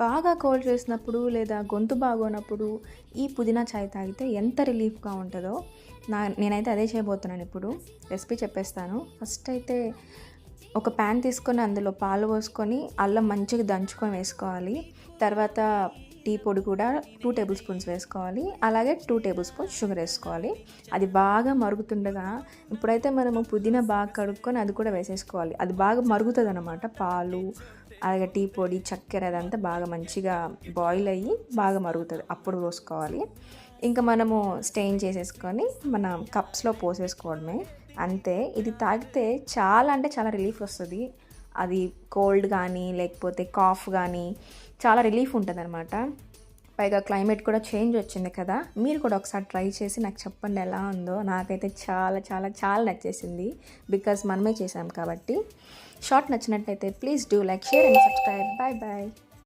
బాగా కోల్డ్ చేసినప్పుడు లేదా గొంతు బాగోనప్పుడు ఈ పుదీనా చాయ్ తాగితే ఎంత రిలీఫ్గా ఉంటుందో నేనైతే అదే చేయబోతున్నాను. ఇప్పుడు రెసిపీ చెప్పేస్తాను. ఫస్ట్ అయితే ఒక ప్యాన్ తీసుకొని అందులో పాలు పోసుకొని అల్లం మంచిగా దంచుకొని వేసుకోవాలి. తర్వాత టీ పొడి కూడా 2 టేబుల్ స్పూన్స్ వేసుకోవాలి. అలాగే 2 టేబుల్ స్పూన్స్ షుగర్ వేసుకోవాలి. అది బాగా మరుగుతుండగా ఇప్పుడైతే మనము పుదీనా బాగా కడుక్కొని అది కూడా వేసేసుకోవాలి. అది బాగా మరుగుతుంది అన్నమాట. పాలు అలాగే టీ పొడి చక్కెర అదంతా బాగా మంచిగా బాయిల్ అయ్యి బాగా మరుగుతుంది. అప్పుడు పోసుకోవాలి. ఇంకా మనము స్టెయిన్ చేసేసుకొని మన కప్స్లో పోసేసుకోవడమే, అంతే. ఇది తాగితే చాలా అంటే చాలా రిలీఫ్ వస్తుంది. అది కోల్డ్ కానీ లేకపోతే కాఫ్ కానీ చాలా రిలీఫ్ ఉంటుంది అనమాట. పైగా క్లైమేట్ కూడా చేంజ్ వచ్చింది కదా. మీరు కూడా ఒకసారి ట్రై చేసి నాకు చెప్పండి ఎలా ఉందో. నాకైతే చాలా చాలా చాలా నచ్చేసింది. బికాజ్ మనమే చేసాం కాబట్టి. షార్ట్ నచ్చినట్లయితే please do like, share and subscribe. Bye bye.